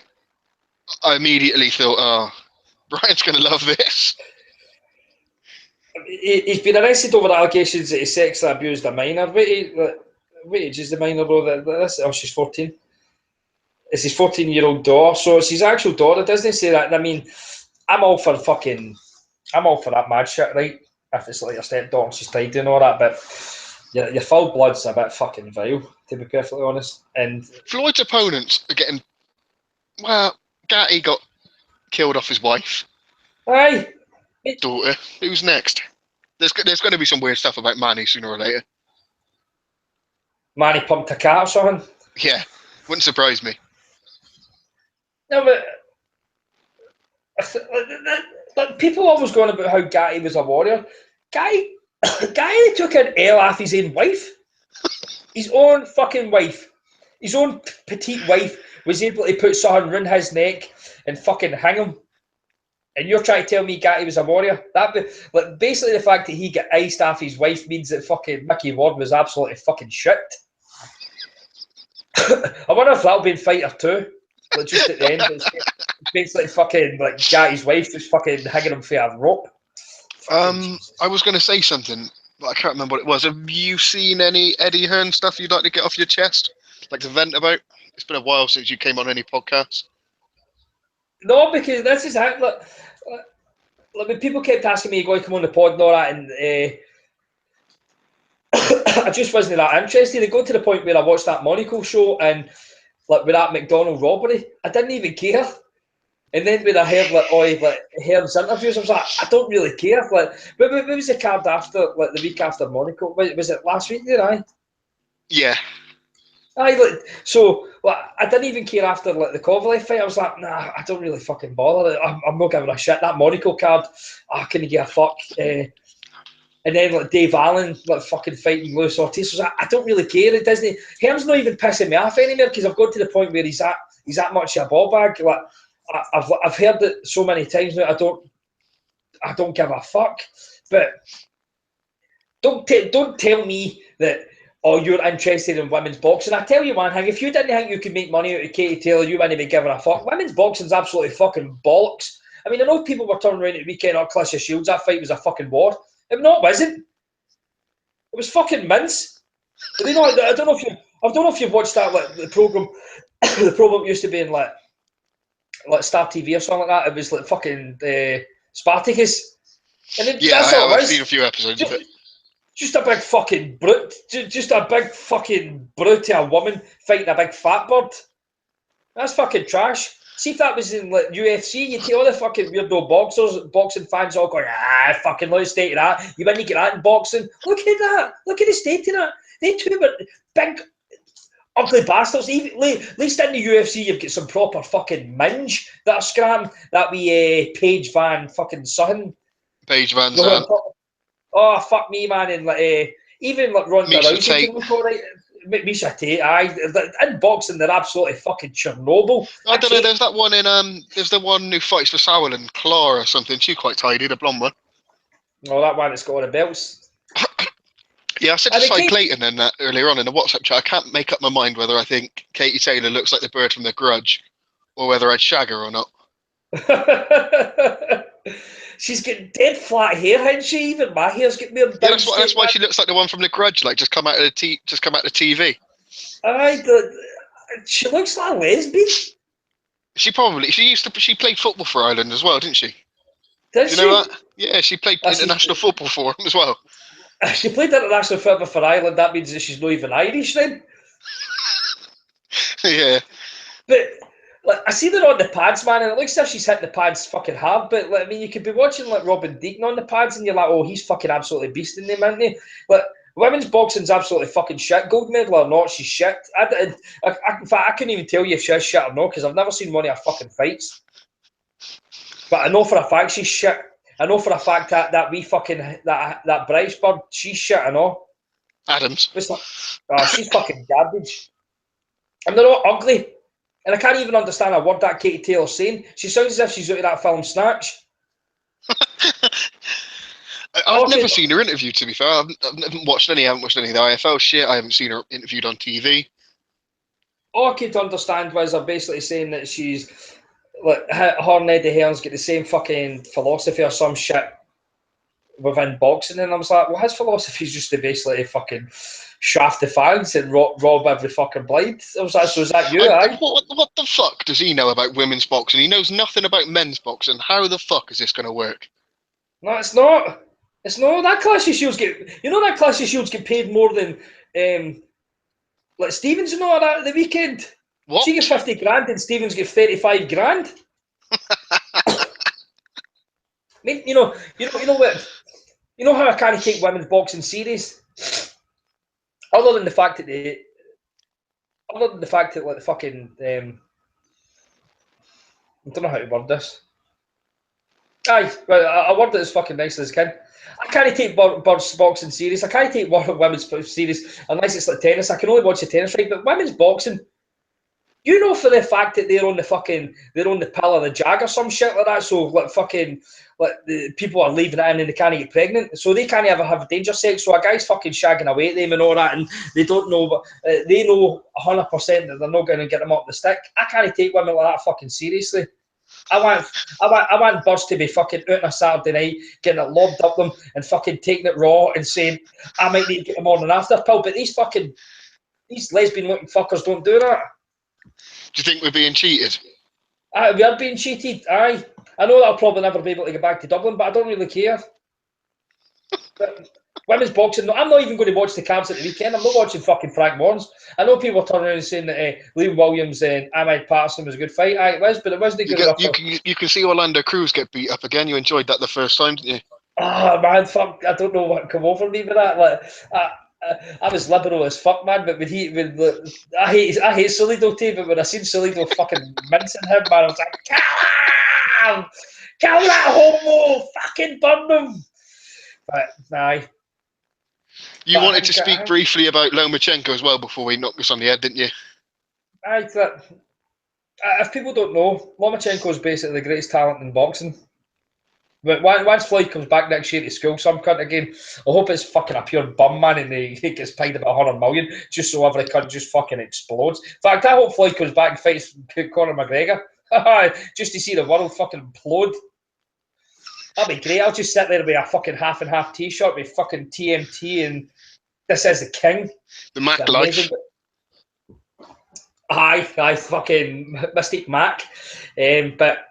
I immediately thought, oh, Brian's going to love this. He's been arrested over allegations that he sexually abused a minor. What age is the minor, though? She's 14. It's his 14-year-old daughter, so it's his actual daughter. Doesn't he say that? I mean, I'm all for that mad shit, right? If it's like your stepdaughter, she's tied and all that, but your foul blood's a bit fucking vile, to be perfectly honest. And Floyd's opponents are getting, well, Gatty got killed off his wife, aye, daughter. Who's next? There's going to be some weird stuff about Manny sooner or later. Manny pumped a cat or something. Yeah, wouldn't surprise me. No, but people always going about how Gatty was a warrior. Gatty took an L off his own wife. His own fucking wife. His own petite wife was able to put something around his neck and fucking hang him. And you're trying to tell me Gatty was a warrior? Like, basically the fact that he got iced off his wife means that fucking Mickey Ward was absolutely fucking shit. I wonder if that'll be in Fighter 2. Like, just at the end, it's basically fucking like Gatty's wife was fucking hanging him for a rope. I was going to say something, but I can't remember what it was. Have you seen any Eddie Hearn stuff you'd like to get off your chest? Like to vent about? It's been a while since you came on any podcasts. No, because this is how, like when people kept asking me, "Go come on the pod and all that," and I just wasn't that interested. It got to the point where I watched that Monaco show and like with that McDonald robbery, I didn't even care. And then when I heard Hearn's interviews, I was like, I don't really care. Like, what was the card after, like the week after Monaco? Was it last week? Did I? Yeah. So I didn't even care after like the Kovalev fight. I was like, nah, I don't really fucking bother. I'm not giving a shit. That Monaco card, I couldn't give a fuck. And then like Dave Allen, like fucking fighting Luis Ortiz, I was like, I don't really care. It doesn't. Hearn's not even pissing me off anymore because I've got to the point where he's that much of a ball bag. Like I've heard it so many times now. I don't give a fuck. But don't tell me that. Oh, you're interested in women's boxing. I tell you one thing, if you didn't think you could make money out of Katie Taylor, you wouldn't be giving a fuck. Women's boxing's absolutely fucking bollocks. I mean, I know people were turning around at the weekend, oh, Clash of Shields, that fight was a fucking war. It wasn't. It was fucking mince. But I don't know if you've watched that, like the program. The program used to be in like Star TV or something like that. It was like fucking Spartacus. And that's all it was. I've seen a few episodes of it. Just a big fucking brute. Just a big fucking brute to a woman fighting a big fat bird. That's fucking trash. See if that was in like UFC, you'd see all the fucking weirdo boxing fans all going, fucking let's state that. You wouldn't get that in boxing. Look at that. Look at the state of that. They two were big, ugly bastards. Even, at least in the UFC, you've got some proper fucking minge that are scram. That we Paige Van fucking Sutton. Paige Van Zandt. Oh, fuck me, man. And like, even like Ronda Rousey can look all right. Misha Tate, aye. In boxing, they're absolutely fucking Chernobyl. I don't know, there's that one in, there's the one who fights for Sauerland, Clara or something. She's quite tidy, the blonde one. Oh, that one that's got all the belts. Yeah, I said to Cy Clayton in that earlier on in the WhatsApp chat, I can't make up my mind whether I think Katie Taylor looks like the bird from The Grudge or whether I'd shag her or not. She's getting dead flat hair, hasn't she? Even my hair's getting more. Yeah, that's why she looks like the one from The Grudge, like just come out of the TV. She looks like a lesbian. She played football for Ireland as well, didn't she? Did she? You know that? Yeah, she played international football for them as well. She played international football for Ireland. That means that she's not even Irish then. Yeah. But like, I see her on the pads, man, and it looks as if she's hitting the pads fucking hard. But like, I mean, you could be watching like Robin Deacon on the pads, and you're like, oh, he's fucking absolutely beasting them, isn't he? Like, women's boxing's absolutely fucking shit. Gold medal or not, she's shit. In fact, I couldn't even tell you if she's shit or not because I've never seen one of her fucking fights. But I know for a fact she's shit. I know for a fact that wee fucking that Bryce bird, she's shit. I know. Adams. She's fucking garbage. And they're all ugly. And I can't even understand a word that Katie Taylor's saying. She sounds as if she's out of that film Snatch. I've never seen her interviewed. To be fair, I've never watched any. I haven't watched any of the IFL shit. I haven't seen her interviewed on TV. All I could understand was they're basically saying that she's like her and Eddie Hearn's get the same fucking philosophy or some shit within boxing, and I was like, well, his philosophy is just to basically fucking shaft the fans and rob every fucking blade. I was like, so is that you? What the fuck does he know about women's boxing? He knows nothing about men's boxing. How the fuck is this going to work? No, it's not. It's not. That Clash of Shields that Clash of Shields get paid more than like Stevens and all that at the weekend. What? She gets 50 grand and Stevens gets 35 grand. I mean, you know what? You know how I can't take women's boxing serious? Other than the fact that like the fucking I don't know how to word this. Aye, well, I word it as fucking nicely as I can. I can't take birds boxing serious. I can't take women's serious unless it's like tennis. I can only watch the tennis fight, but women's boxing, you know, for the fact that they're on the pill of the jag or some shit like that. So like the people are leaving it in and they can't get pregnant, so they can't ever have danger sex. So a guy's fucking shagging away at them and all that, and they don't know, but they know 100% that they're not going to get them up the stick. I can't take women like that fucking seriously. I want birds to be fucking out on a Saturday night, getting it lobbed up them and fucking taking it raw and saying, I might need to get a morning after pill, but these lesbian looking fuckers don't do that. Do you think we're being cheated? We are being cheated, aye. I know that I'll probably never be able to get back to Dublin, but I don't really care. But women's boxing, I'm not even going to watch the cards at the weekend. I'm not watching fucking Frank Warren's. I know people are turning around and saying that Liam Williams and Ahmed Patterson was a good fight. Aye, it was, but it wasn't good enough. You can see Orlando Cruz get beat up again. You enjoyed that the first time, didn't you? Oh, man, fuck. I don't know what come over me with that. Like, I was liberal as fuck, man, but I hate Salido too, but when I seen Salido fucking mincing him, man, I was like, kill him! Kill that homo! Fucking burn him! But, aye. You wanted to speak briefly about Lomachenko as well before we knocked this on the head, didn't you? Aye, if people don't know, Lomachenko is basically the greatest talent in boxing. But once Floyd comes back next year to school some cunt again, I hope it's fucking a pure bum, man, and he gets paid about 100 million just so every cunt just fucking explodes. In fact, I hope Floyd comes back and fights Conor McGregor just to see the world fucking implode. That'd be great. I'll just sit there with a fucking half and half t-shirt with fucking TMT and this is the king. The Mac life. Aye, fucking Mystic Mac. But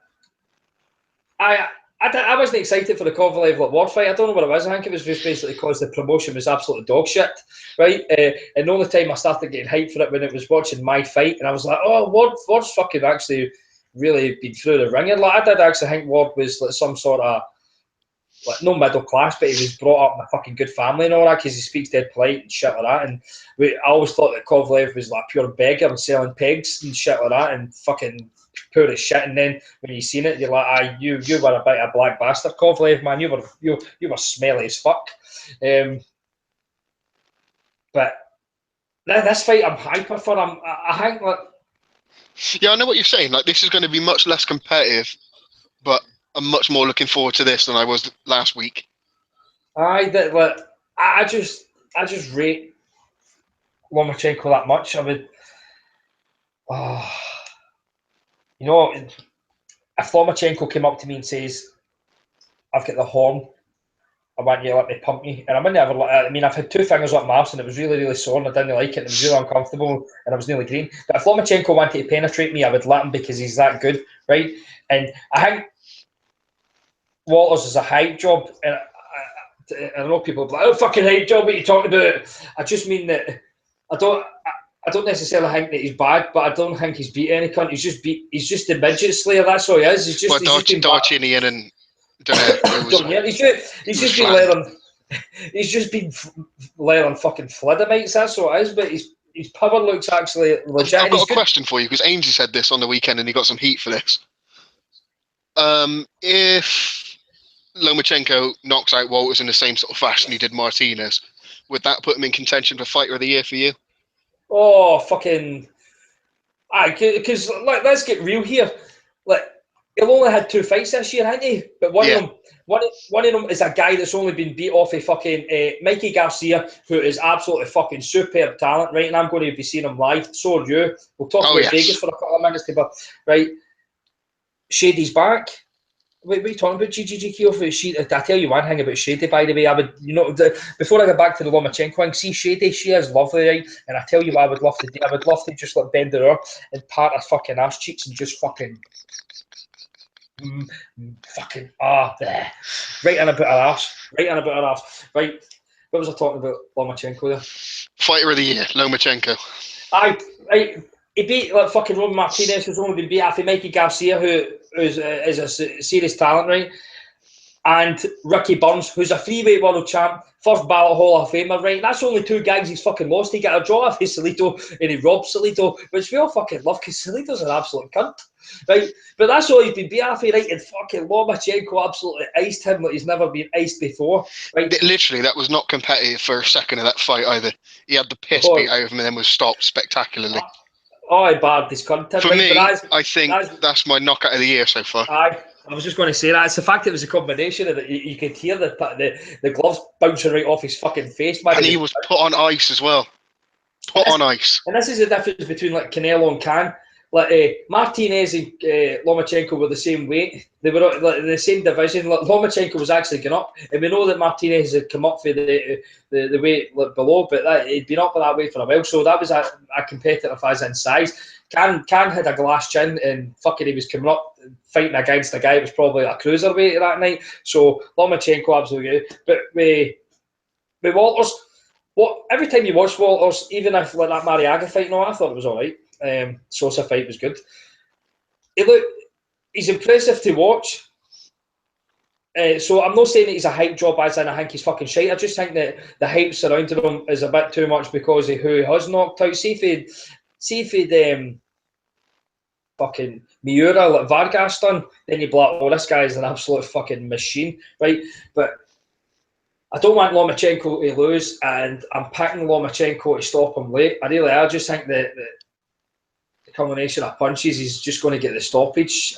I wasn't excited for the Kovalev Ward fight. I don't know what it was. I think it was just basically because the promotion was absolute dog shit, right? And the only time I started getting hyped for it when it was watching my fight, and I was like, oh, Ward's fucking actually really been through the ringer. Like I did actually think Ward was like some sort of like no middle class, but he was brought up in a fucking good family and all that because he speaks dead polite and shit like that. And I always thought that Kovalev was like a pure beggar and selling pigs and shit like that and fucking poor as shit. And then when you seen it, you're like, you were a bit of a black bastard, Kovalev, man. You were smelly as fuck. But this fight, I'm hyper for. I think like. Yeah, I know what you're saying. Like this is going to be much less competitive, but I'm much more looking forward to this than I was last week. I just rate Lomachenko that much. I would, you know, if Lomachenko came up to me and says, "I've got the horn, I want you to let me pump me," and I wouldn't ever. I mean, I've had 2 fingers up my arse and it was really, really sore and I didn't like it. And it was really uncomfortable and I was nearly green. But if Lomachenko wanted to penetrate me, I would let him because he's that good, right? And I think Walters is a hype job, and I know people are like, "Oh, fucking hype job! What are you talking about?" I just mean that I don't necessarily think that he's bad, but I don't think he's beat any cunt. He's just a midget slayer. That's all he is. He's just Darchinian and don't know. He's just been layering fucking flidamites. That's all it is. But his power looks actually legit. I've got a question for you because Ainsley said this on the weekend and he got some heat for this. If Lomachenko knocks out Walters in the same sort of fashion he did Martinez, would that put him in contention for Fighter of the Year for you? Oh, fucking... Because let's get real here. Like, He'll only had 2 fights this year, hasn't he? But one Yeah. of them, one of them is a guy that's only been beat off a fucking Mikey Garcia, who is absolutely fucking superb talent, right? And I'm going to be seeing him live. So are you. We'll talk Oh about yes. Vegas for a couple of minutes, but right, Shady's back. Wait, what are you talking about, GGGQ? I tell you one thing about Shady, by the way. I would, before I get back to the Lomachenko thing, see Shady, she is lovely, right? And I tell you what I would love to do. I would love to just like bend her up and part her fucking ass cheeks and just fucking right in about her ass. Right in about her ass. Right. What was I talking about? Lomachenko there. Fighter of the year, Lomachenko. He beat like fucking Roman Martinez, who's only been beat after Mikey Garcia, who is a serious talent, right? And Ricky Burns, who's a freeweight world champ, first ballot Hall of Famer, right? That's only 2 guys he's fucking lost. He got a draw off his Salito and he robbed Salito, which we all fucking love because Salito's an absolute cunt, right? But that's all he's been beat after, right? And fucking Lomachenko absolutely iced him like he's never been iced before, right? Literally, that was not competitive for a second of that fight either. He had the piss beat out of him and then was stopped spectacularly. I barred this content. For right? me, But I think that's my knockout of the year so far. I was just going to say that. It's the fact it was a combination of that you could hear the gloves bouncing right off his fucking face, man. And he was put on ice as well. Put on ice. And this is the difference between like Canelo and Khan. Like Martinez and Lomachenko were the same weight. They were like the same division. Like, Lomachenko was actually going up, and we know that Martinez had come up for the weight like, below, but he'd been up for that weight for a while. So that was a competitive as in size. Khan had a glass chin, and fucking he was coming up fighting against a guy who was probably a cruiserweight that night. So Lomachenko absolutely good. But with Walters, every time you watch Walters, even if like that Mariaga fight, no, I thought it was all right. Sosa fight was good. He's impressive to watch. So I'm not saying that he's a hype job as in I think he's fucking shite. I just think that the hype surrounding him is a bit too much because of who he has knocked out. See if he'd fucking Miura like Vargas done, then you'd be like, oh, this guy is an absolute fucking machine, right? But I don't want Lomachenko to lose, and I'm picking Lomachenko to stop him late. I just think that the combination of punches, he's just going to get the stoppage.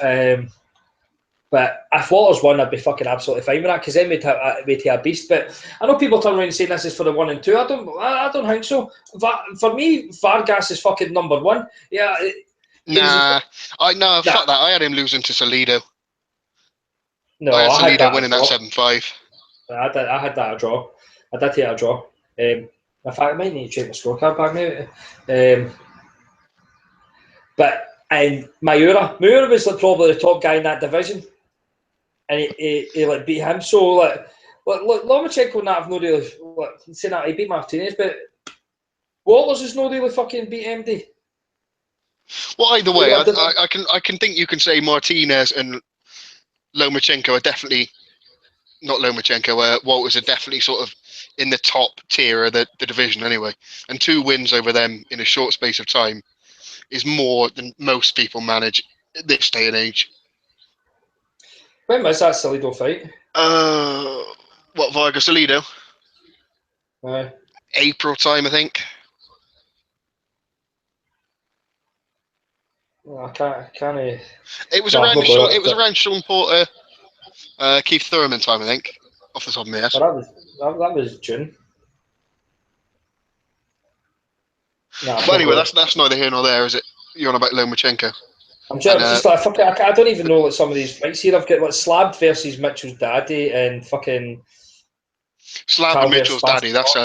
But if Walters won, I'd be fucking absolutely fine with that because then we'd have a beast. But I know people turn around and say this is for the 1 and 2. I don't think so. For me, Vargas is fucking number 1. Yeah. Fuck that. I had him losing to Salido. No, I had Salido winning that 7-5. I had that a draw. I did take a draw. In fact, I might need to check my scorecard back now. And Miura was like probably the top guy in that division, and he like beat him. So like Lomachenko and that have no really saying that he beat Martinez, but Walters is no really fucking beat MD. Well, either way, I can think you can say Martinez and Lomachenko are definitely not Lomachenko. Walters are definitely sort of in the top tier of the division anyway, and 2 wins over them in a short space of time is more than most people manage at this day and age. When was that Salido fight? What, Vargas Salido? Aye. April time, I think. I can't. It was around Sean Porter, Keith Thurman time, I think, off the top of my head. But that was June. But anyway, that's neither here nor there, is it? You're on about Lomachenko. I'm just like fucking. I don't even know like some of these fights here. I've got like Slab versus Mitchell's daddy and fucking Slab and Mitchell's daddy. That's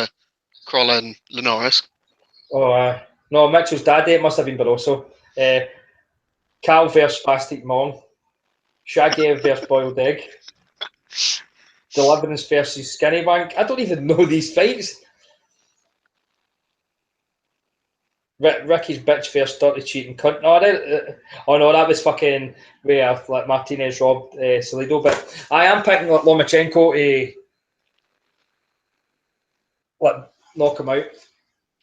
Crawler and Linares. Oh, no, Mitchell's daddy. It must have been Barroso. Cal versus Spastic Mong. Shaggy versus Boiled Egg. Deliverance versus Skinny Bank. I don't even know these fights. Ricky's bitch versus dirty cheating cunt. No, that was fucking where like Martinez robbed Salido. But I am picking like Lomachenko to like knock him out.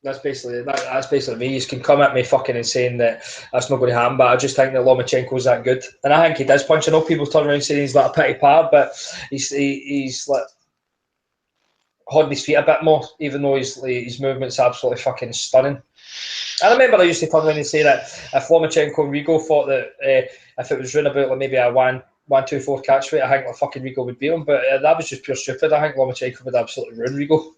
That's basically me. You can come at me fucking and saying that that's not going to happen, but I just think that Lomachenko's that good, and I think he does punch. I know people turn around saying he's like a pity part, but he's like holding his feet a bit more, even though his movement's absolutely fucking stunning. I remember I used to turn around and say that if Lomachenko and Rigo thought that if it was round about like maybe a 1-2-4 catch weight, I think like fucking Rigo would beat him. But that was just pure stupid. I think Lomachenko would absolutely ruin Rigo.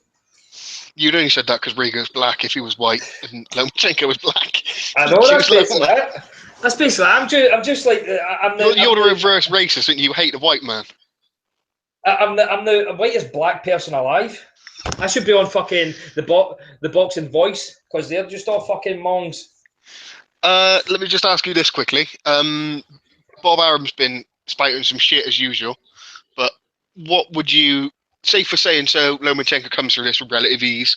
You'd only said that because Rigo's black. If he was white and Lomachenko was black, I know that's basically it. That's basically it. I'm just like you're the reverse racist, and you hate the white man. I'm the whitest black person alive. I should be on fucking the boxing voice because they're just all fucking mongs. Let me just ask you this quickly. Bob Arum's been spouting some shit as usual, but what would you say for saying so? Lomachenko comes through this with relative ease.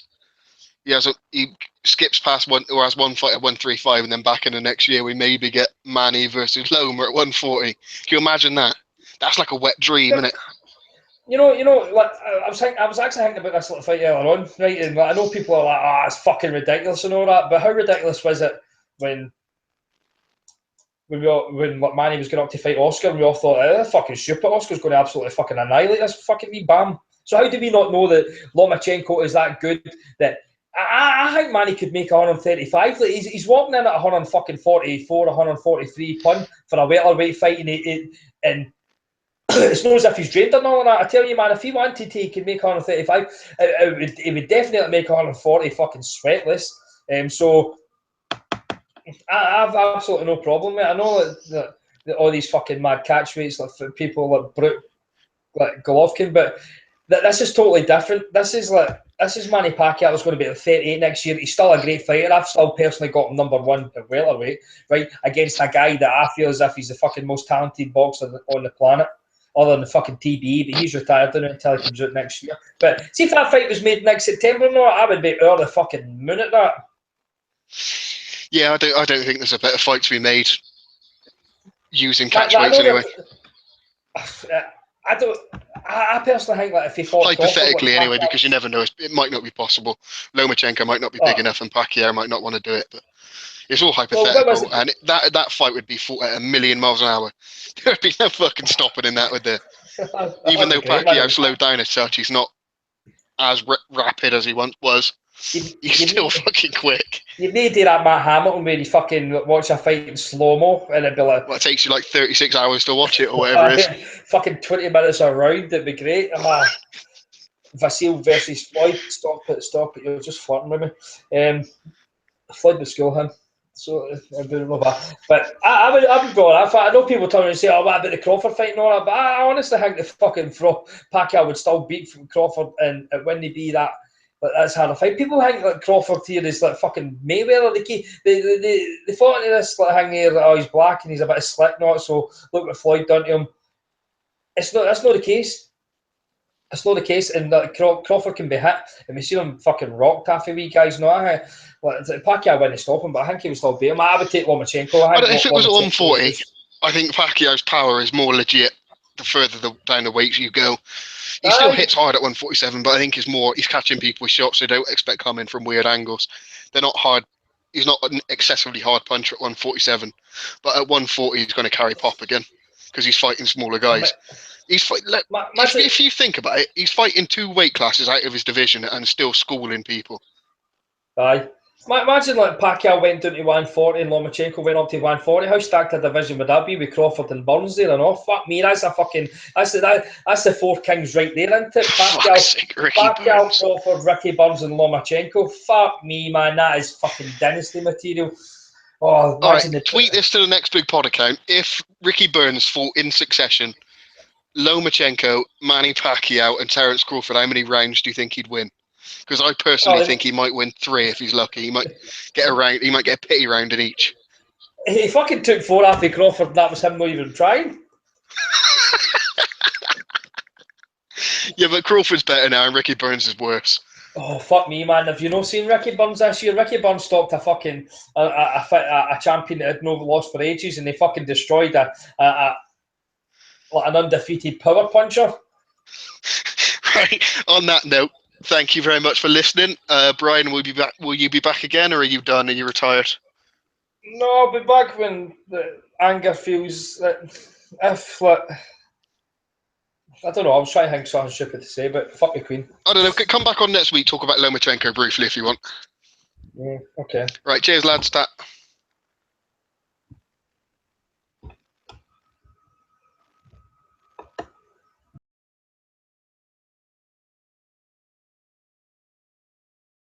He skips past one or has one fight at 135, and then back in the next year we maybe get Manny versus Loma at 140. Can you imagine that? That's like a wet dream, isn't it? You know, like I was actually thinking about this little fight earlier on, right? And like, I know people are like, it's fucking ridiculous and all that, but how ridiculous was it when Manny was going up to fight Oscar, and we all thought, fucking stupid, Oscar's going to absolutely fucking annihilate this fucking wee bam. So how do we not know that Lomachenko is that good that I think Manny could make 135. Like he's walking in at 144, 143 pun for a welterweight fight, and it's not as if he's drained or all that. I tell you, man, if he wanted to, he could make 135. He would definitely make 140 fucking sweatless. So I have absolutely no problem with it. I know that all these fucking mad catchweights, like people like Brute, like Golovkin, but this is totally different. This is Manny Pacquiao is going to be at 38 next year. He's still a great fighter. I've still personally got him number one at welterweight, right, against a guy that I feel as if he's the fucking most talented boxer on the planet, other than the fucking TBE, but he's retired until he comes out next year. But see if that fight was made next September or not, I would be over the fucking moon at that. Yeah, I don't think there's a better fight to be made using catchweights anyway. I personally think that if he fought hypothetically anyway, because you never know, it might not be possible. Lomachenko might not be big enough, and Pacquiao might not want to do it. But it's all hypothetical, and that fight would be fought at 1,000,000 miles an hour. There'd be no fucking stopping in that, would there? Even though Pacquiao slowed down as such, he's not as rapid as he once was. He's still fucking quick. You need to do that Matt Hamilton where you fucking watch a fight in slow-mo and it'd be like... Well, it takes you like 36 hours to watch it or whatever it is. Fucking 20 minutes a round, it'd be great. Vasil versus Floyd, stop it, you're just flirting with me. Floyd would school him. So I don't know that. But I would go on that fight. I know people turn around and say, what about the Crawford fight and all that, but I honestly think the fucking Pacquiao would still beat Crawford, and it wouldn't be that... But that's hard to fight. People think that Crawford here is like fucking Mayweather. They fought into this like thing here that he's black and he's a bit of Slipknot, so look what Floyd done to him. That's not the case. It's not the case, and that Crawford can be hit, and we see him fucking rocked half a wee guys. No, Pacquiao wouldn't stop him, but I think he would still beat him. I would take Lomachenko. If it was at 140, I think Pacquiao's power is more legit the further down the weights you go. He still hits hard at 147, but I think he's catching people with shots they don't expect coming from weird angles. They're not hard. He's not an excessively hard puncher at 147, but at 140 he's going to carry pop again because he's fighting smaller guys. If you think about it, he's fighting 2 weight classes out of his division and still schooling people. Aye. Imagine like Pacquiao went down to 140 and Lomachenko went up to 140. How stacked a division would that be with Crawford and Burns there and all? Fuck me, that's the 4 kings right there, isn't it? Pacquiao, Crawford, Ricky Burns and Lomachenko. Fuck me, man, that is fucking dynasty material. Oh, all right, tweet this to the next big pod account. If Ricky Burns fought in succession, Lomachenko, Manny Pacquiao and Terence Crawford, how many rounds do you think he'd win? Because I personally think he might win 3 if he's lucky. He might get a round. He might get a pity round in each. He fucking took 4 off of Crawford, and that was him not even trying. Yeah, but Crawford's better now, and Ricky Burns is worse. Oh fuck me, man! Have you not seen Ricky Burns this year? Ricky Burns stopped a fucking a champion that had no lost for ages, and they fucking destroyed an undefeated power puncher. Right. On that note, thank you very much for listening. Brian, will you be back again, or are you done? Are you retired? No, I'll be back when the anger feels that if I don't know. I was trying to think something stupid to say, but fuck the Queen. I don't know. Come back on next week. Talk about Lomachenko briefly if you want. Okay. Right. Cheers, lads.